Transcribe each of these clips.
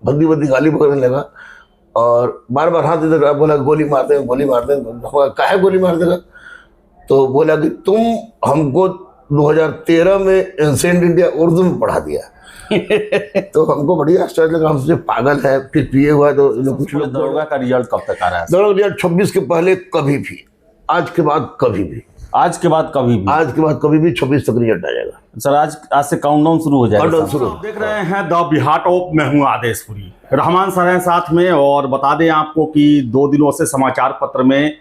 भद्दी भद्दी गाली पकड़ने लगा और बार बार हाथ इधर बोला गोली मार देंगे गोली मार देंगे। काहे गोली मार देगा? तो बोला कि तुम हमको 2013 में एंसेंट इंडिया उर्दू में पढ़ा दिया। तो हमको बड़ी आश्चर्य लगा, हमसे पागल है। फिर पिए हुआ तो कुछ लोग। दरोगा का रिजल्ट कब तक आ रहा है? दरोगा रिजल्ट 26 के पहले कभी भी, आज के बाद कभी भी, आज के बाद कभी भी 26 तक रिजल्ट आ जाएगा सर। आज से काउंटडाउन शुरू हो जाएगा। काउंटडाउन शुरू। देख रहे हैं द बिहार टॉप, मैं हूं आदेशपुरी, रहमान सर हैं साथ में। और बता दें आपको कि 2 दिनों से समाचार पत्र में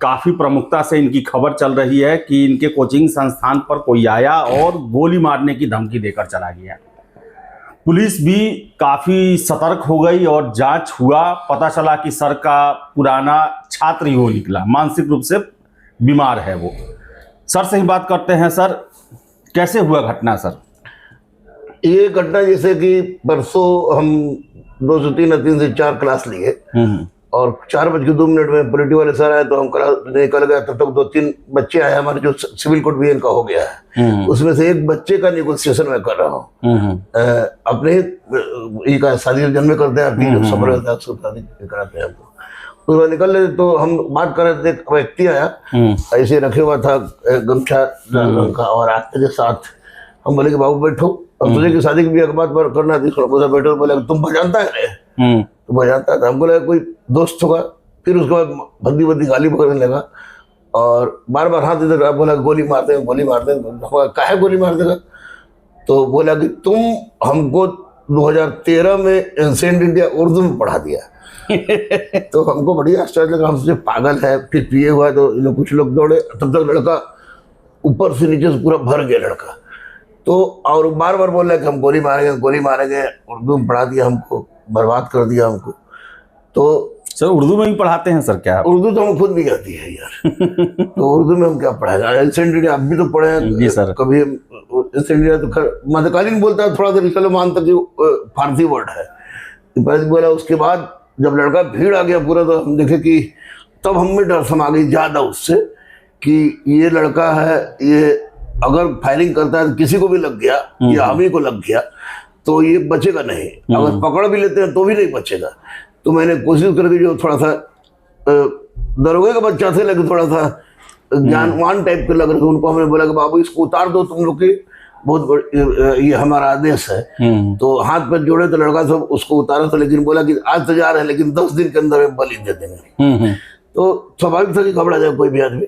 काफी प्रमुखता से इनकी खबर चल रही है कि इनके कोचिंग संस्थान पर कोई आया और गोली मारने की धमकी देकर चला गया। पुलिस भी काफी सतर्क हो गई और जांच हुआ, पता चला कि सर का पुराना छात्र ही वो निकला, मानसिक रूप से बीमार है वो। सर से ही बात करते हैं। सर, कैसे हुआ घटना सर? ये घटना जैसे कि परसों हम 2 से 3 या 3 से 4 क्लास लिए और 4:02 में पॉलिटी वाले सर आए तो हम क्लास निकल गए। तब तक 2-3 बच्चे आए हमारे, जो सिविल कोर्ट भी इनका हो गया है। उसमें से एक बच्चे का निगोसिएशन मैं कर रहा हूँ। अपने ही का शादी जन्म करते हैं, अपनी जो सफर होता है उसको शादी कराते हैं। तो निकल रहे तो हम बात कर रहे थे, एक व्यक्ति आया ऐसे रखे हुआ था गमछा रंग का और आते के साथ। हम बोले कि बाबू बैठो, अब तुझे की शादी की भी बात करना थी, थोड़ा बैठो। बोले तुम बजानता है रे? तो बजानता था। हम बोले कोई दोस्त होगा। फिर उसके बाद भद्दी भद्दी गाली पकड़ने लगा और बार बार हाथ इधर बोला गोली मार देंगे गोली मार देंगे। काहे गोली मार देगा? तो बोला कि तुम हमको 2013 में एंसेंट इंडिया उर्दू में पढ़ा दिया। तो हमको बड़ी आश्चर्य लगा, हमसे पागल है। फिर पिए हुआ तो कुछ लोग दौड़े, तब तक लड़का ऊपर से नीचे से पूरा भर गया लड़का। तो और बार बार बोल रहा है कि हम गोली मारेंगे। उर्दू में पढ़ा दिया हमको, बर्बाद कर दिया हमको। तो सर उर्दू में भी पढ़ाते हैं सर? क्या उर्दू तो हम खुद नहीं आती है यार। तो उर्दू में हम क्या पढ़ाएगा? एंसेंट इंडिया आप भी तो पढ़े हैं जी सर। कभी एंसेंट इंडिया तो मध्यकालीन बोलता है थोड़ा देर, चलो मानता कि फारसी वर्ड है। बोला उसके बाद जब लड़का भीड़ आ गया पूरा, तो हम देखे कि तब हम में डर समा गई ज्यादा उससे कि ये लड़का है, ये अगर फायरिंग करता है तो किसी को भी लग गया या हम ही को लग गया तो ये बचेगा नहीं, अगर पकड़ भी लेते हैं तो भी नहीं बचेगा। तो मैंने कोशिश करके जो थोड़ा सा दरोगे का बच्चा थे लेकिन थोड़ा सा ज्ञानवान टाइप के लग रहे थे, उनको हमने बोला कि बाबू इसको उतार दो तुम लोग की, बहुत ये हमारा आदेश है। तो हाथ पर जोड़े तो लड़का सब उसको उतारा था, लेकिन बोला कि आज तो जा रहे हैं लेकिन 10 दिन के अंदर में बलि दे देंगे। तो स्वाभाविक था कि घबरा जाए कोई भी आदमी।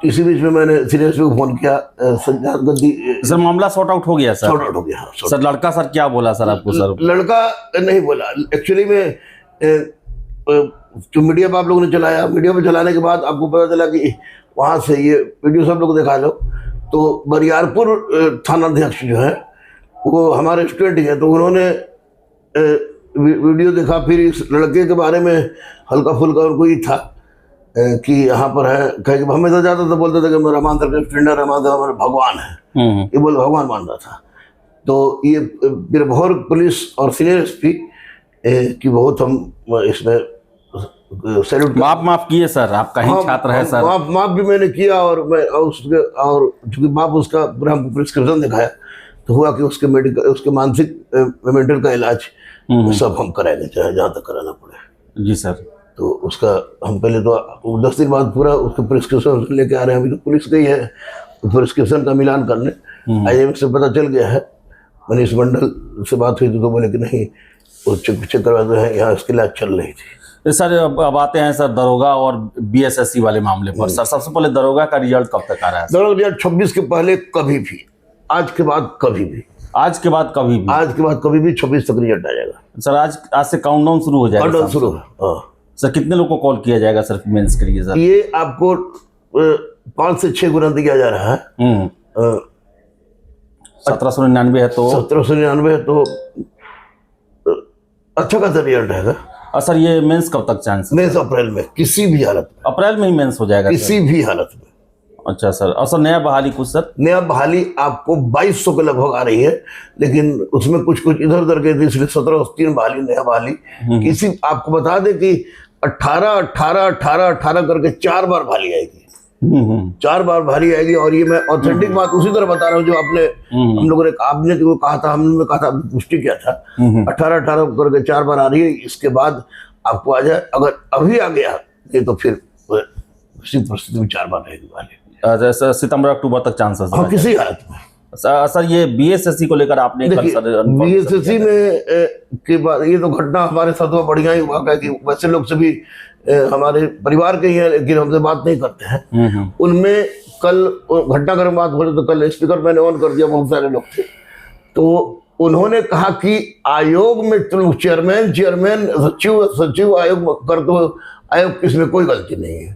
इसी बीच में मैंने सीनियर को फोन किया, सज्जाद गद्दी। सर मामला सॉर्ट आउट हो गया सर? सॉर्ट आउट हो गया सर। लड़का सर क्या बोला सर आपको? सर लड़का नहीं बोला एक्चुअली में। जो मीडिया पर आप लोगों ने चलाया, मीडिया पर चलाने के बाद आपको पता चला कि वहाँ से ये वीडियो सब लोग दिखा लो। तो बरियारपुर थानाध्यक्ष जो है वो हमारे स्टूडेंट हैं, तो उन्होंने वीडियो देखा। फिर इस लड़के के बारे में हल्का फुल्का उनको ही था कि यहाँ पर है, कहे कि हमें तो जाता तो बोलते थे कि रहमान सर का स्टूडेंट है, रहमान सर हमारे भगवान है, ये बोल भगवान मान रहा था। तो ये बिरभौर पुलिस और सीनियर एसपी की बहुत हम इसमें सैल्यूट। माफ किए सर, आप कहीं छात्र है सर? माफ भी मैंने किया और मैं उसके और चूंकि माफ उसका पूरा हमको प्रिस्क्रिप्शन दिखाया तो हुआ कि उसके मेडिकल, उसके मानसिक मेंटल का इलाज सब हम कराएंगे, चाहे जहाँ तक कराना पड़े। जी सर। तो उसका हम पहले तो 10 दिन बाद पूरा उसका प्रिस्क्रिप्शन लेके आ रहे हैं। अभी तो पुलिस गई है प्रिस्क्रिप्शन का मिलान करने। IM से पता चल गया है, मनीष मंडल से बात हुई तो बोले कि नहीं वो चेक करवा दो है, यहाँ इसके इलाज चल रही थी। सर अब आते हैं सर दरोगा और BSSC वाले मामले पर। सर सबसे पहले दरोगा का रिजल्ट कब तक आ रहा है? दरोगा रिजल्ट 26 के पहले कभी भी, आज के बाद कभी भी, आज के बाद कभी भी 26 तक रिजल्ट आ जाएगा सर। आज से काउंटडाउन शुरू हो जाएगा? काउंटडाउन शुरू है। सर कितने लोग को कॉल किया जाएगा सर मेंस के लिए? सर ये आपको 5 से 6 गुना दिया जा रहा है। 1799 है तो 1799 है तो अच्छा खासा रिजल्ट रहेगा। सर ये मेंस कब तक चांस? मेंस अप्रैल में, किसी भी हालत में अप्रैल में ही मेंस हो जाएगा? किसी भी हालत में। अच्छा सर। और सर नया बहाली कुछ? सर नया बहाली आपको 2200 के लगभग आ रही है, लेकिन उसमें कुछ इधर उधर के, इसलिए 17 बहाली नया बहाली। किसी आपको बता दें कि 18 करके 4 बार बहाली आएगी। 4 बार भारी आएगी। और ये मैं ऑथेंटिक बात उसी तरह बता रहा हूँ जो आपने हम लोगों ने आपने जो कहा था, हमने कहा था, पुष्टि किया था। 18 करके 4 बार आ रही है, इसके बाद आपको आ जाए। अगर अभी आ गया ये तो फिर उसी परिस्थिति में 4 बार रहेगी वाले। सितंबर अक्टूबर तक चांसेस हाँ, किसी हालत में। सर ये बीएसएससी को लेकर आपने बीएसएससी में के बाद ये तो घटना हमारे साथ हुआ, बढ़िया ही हुआ कि वैसे लोग सभी हमारे परिवार के ही हैं लेकिन हमसे बात नहीं करते हैं। उनमें कल घटनाक्रम बात हो रही तो कल स्पीकर मैंने ऑन कर दिया, बहुत सारे लोग थे तो उन्होंने कहा कि आयोग में चेयरमैन सचिव आयोग कर दो, आयोग इसमें कोई गलती नहीं है।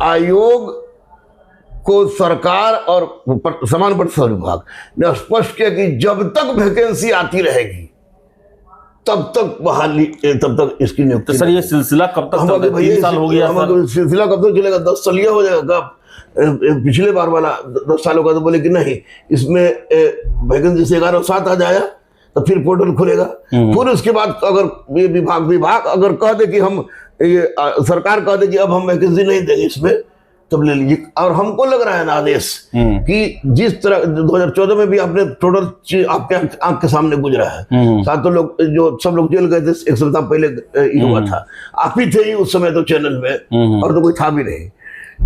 आयोग को सरकार और समान प्रतिष्ठा विभाग ने स्पष्ट किया कि जब तक वैकेंसी आती रहेगी तब तक बहाली, तब तक इसकी नियुक्ति। तो सर ये सिलसिला कब तक चलेगा? 3 साल हो गया सर। सिलसिला कब तक चलेगा? 10 साल हो जाएगा। पिछले बार वाला 10 सालों का तो बोले कि नहीं, इसमें वैकेंसी से 11/7 आ जाएगा तो फिर पोर्टल खुलेगा। फिर उसके बाद अगर ये विभाग अगर कह दे कि हम ये सरकार कह दे कि अब हम वैकेंसी नहीं देंगे इसमें, तब ले लीजिए। और हमको लग रहा है ना आदेश कि जिस तरह 2014 में भी आपने टोटल आपके आंख के सामने गुजरा है, सातों लोग जो सब लोग जेल गए थे 1 सप्ताह पहले ये हुआ था, आप ही थे ही उस समय तो चैनल में, और तो कोई था भी नहीं।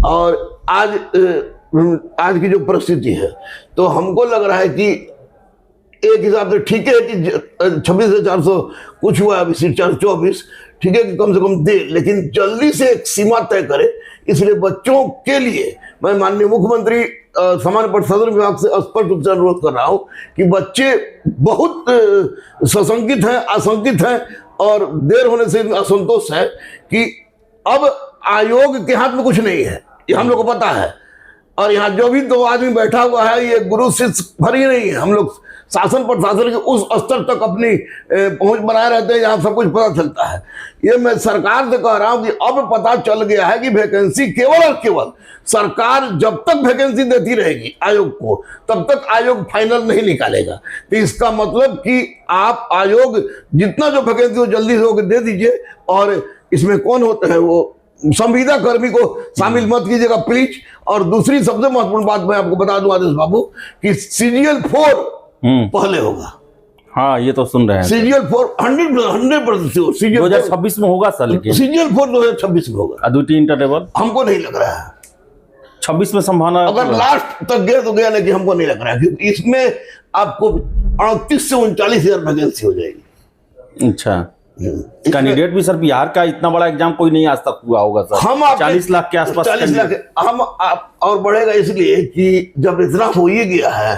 और आज की जो परिस्थिति है तो हमको लग रहा है कि एक हिसाब से ठीक है कि 26 से 400 कुछ हुआ, अभी सीट 424, ठीक है कि कम से कम दे, लेकिन जल्दी से एक सीमा तय करे। इसलिए बच्चों के लिए मैं माननीय मुख्यमंत्री समान प्रशासन विभाग से स्पष्ट रूप से अनुरोध कर रहा हूं कि बच्चे बहुत सशंकित हैं, आशंकित हैं और देर होने से असंतोष है कि अब आयोग के हाथ में कुछ नहीं है, ये हम लोग को पता है। और यहाँ जो भी 2 आदमी बैठा हुआ है ये गुरु शिष्य भर ही नहीं है। हम लोग शासन प्रशासन के उस स्तर तक अपनी पहुंच बनाए रहते हैं जहां सब कुछ पता चलता है। ये मैं सरकार से कह रहा हूं कि अब पता चल गया है कि वैकेंसी केवल और केवल सरकार जब तक वैकेंसी देती रहेगी आयोग को, तब तक आयोग फाइनल नहीं निकालेगा। तो इसका मतलब कि आप आयोग जितना जो वैकेंसी हो जल्दी से दे दीजिए। और इसमें कौन होता है, वो संविदा कर्मी को शामिल मत कीजिएगा प्लीज। और दूसरी सबसे महत्वपूर्ण बात मैं आपको बता दूं आदेश बाबू कि CGL 4 पहले होगा। हाँ ये तो सुन रहे हैं। CGL 4 100% 2026 में होगा सर, लेकिन CGL 4 2026 में होगा। अद्वितीय इंटर लेवल हमको नहीं लग रहा है 26 में संभावना, अगर लास्ट तक गया तो गया, लेकिन हमको नहीं लग रहा है क्योंकि इसमें आपको 38 से 39 हजार वैकेंसी हो जाएगी। अच्छा, कैंडिडेट भी सर बिहार का इतना बड़ा एग्जाम कोई नहीं आज तक हुआ होगा सर। हम 40 लाख के आसपास 40 लाख हम और बढ़ेगा इसलिए कि जब इतना हो ही गया है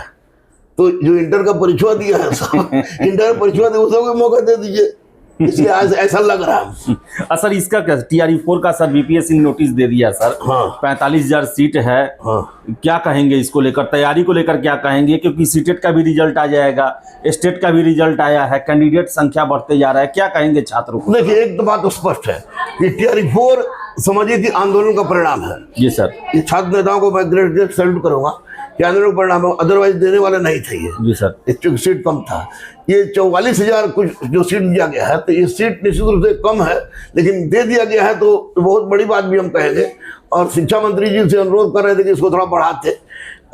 तो जो इंटर का परीक्षा दिया है सब इंटर परीक्षा दे उसको मौका दे दीजिए, इसलिए आज ऐसा लग रहा है। सर इसका क्या TRE4 का सर BPSC ने नोटिस दे दिया सर। हाँ। 45,000 सीट है। हाँ। क्या कहेंगे इसको लेकर, तैयारी को लेकर क्या कहेंगे? क्योंकि सीटेट का भी रिजल्ट आ जाएगा, स्टेट का भी रिजल्ट आया है, कैंडिडेट संख्या बढ़ते जा रहा है, क्या कहेंगे छात्रों को? देखिए एक तो बात तो स्पष्ट है कि TRE4 समझिए कि आंदोलन का परिणाम है। जी सर, ये छात्र नेताओं को मैं ग्रेट सैल्यूट करूंगा कि आंदोलन का परिणाम है, अदरवाइज देने वाले नहीं थे ये। जी सर, चूंकि सीट कम था, ये 44,000 कुछ जो सीट दिया गया है तो ये सीट निश्चित रूप से कम है, लेकिन दे दिया गया है तो बहुत बड़ी बात भी हम कहेंगे। और शिक्षा मंत्री जी से अनुरोध कर रहे थे कि इसको थोड़ा बढ़ाते।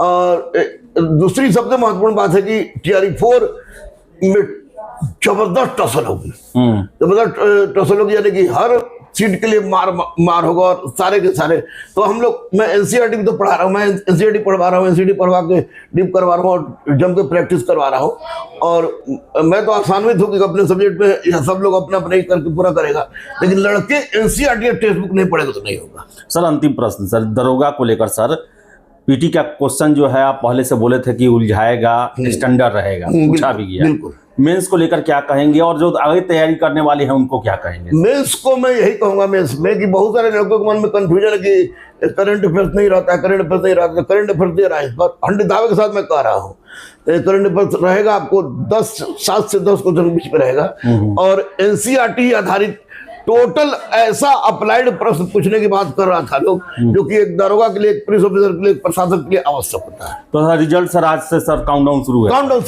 और दूसरी सबसे महत्वपूर्ण बात है कि TRE4 में जबरदस्त टसल होगी, जबरदस्त टसल होगी, यानी कि हर सीट के लिए मार होगा और सारे के सारे। तो हम लोग, मैं NCERT भी तो पढ़ा रहा हूँ, मैं NCERT पढ़वा रहा हूँ, NCERT पढ़वा के डीप करवा रहा हूँ और जम के प्रैक्टिस करवा रहा हूँ। और मैं तो आसान्वित हूँ कि अपने सब्जेक्ट में सब लोग अपना अपना ही करके पूरा करेगा, लेकिन लड़के NCERT या टेक्स्ट बुक नहीं पढ़ेगा तो नहीं होगा। सर अंतिम प्रश्न सर, दरोगा को लेकर सर, PT का क्वेश्चन जो है आप पहले से बोले थे कि उलझाएगा, स्टैंडर्ड रहेगा, पूछा भी गया। बिल्कुल। मेंस को लेकर क्या कहेंगे और जो आगे तैयारी करने वाले हैं उनको क्या कहेंगे? मेंस को मैं यही कहूंगा, मेंस में कि बहुत सारे लोगों के मन में कंफ्यूजन है कि करंट अफेयर्स नहीं रहता है, करंट अफेयर्स नहीं रहता, करंट अफेयर्स दे रहा है। इस बार 100 दावे के साथ मैं कह रहा हूँ करंट अफेयर्स रहेगा, आपको 7 से 10 क्वेश्चन बीच में रहेगा। और NCERT आधारित टोटल ऐसा अप्लाइड प्रश्न पूछने की बात कर रहा था लोग, जो कि एक दरोगा के लिए, एक पुलिस ऑफिसर के लिए, एक प्रशासक के लिए आवश्यक होता है। तो सर रिजल्ट सर आज से सर काउंटडाउन शुरू है? काउंटडाउन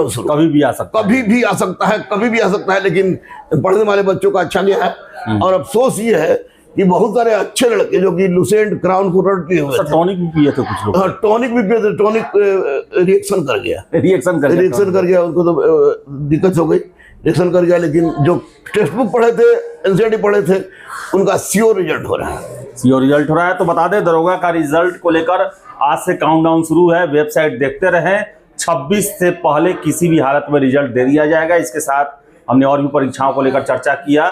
शुरू कभी भी आ सकता है, कभी भी आ सकता है, कभी भी आ सकता है। लेकिन पढ़ने वाले बच्चों का अच्छा गया है। और अफसोस ये है कि बहुत सारे अच्छे लड़के जो कि लुसेंट क्राउन कोटेड पिए हुए थे, टॉनिक भी पिए थे कुछ लोग, हाँ टॉनिक भी पिए थे, टॉनिक रिएक्शन कर गया, रिएक्शन कर गया, उनको तो दिक्कत हो गई, रिएक्शन कर गया। लेकिन जो टेक्स्ट बुक पढ़े थे, एनसीईआरटी पढ़े थे, उनका श्योर रिजल्ट हो रहा है, श्योर रिजल्ट हो रहा है। तो बता दें दरोगा का रिजल्ट को लेकर आज से काउंटडाउन शुरू है, वेबसाइट देखते रहें, 26 से पहले किसी भी हालत में रिजल्ट दे दिया जाएगा। इसके साथ हमने और भी परीक्षाओं को लेकर चर्चा किया,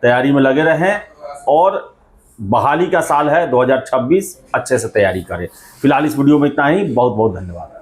तैयारी में लगे रहें और बहाली का साल है 2026, अच्छे से तैयारी करें। फिलहाल इस वीडियो में इतना ही, बहुत बहुत धन्यवाद।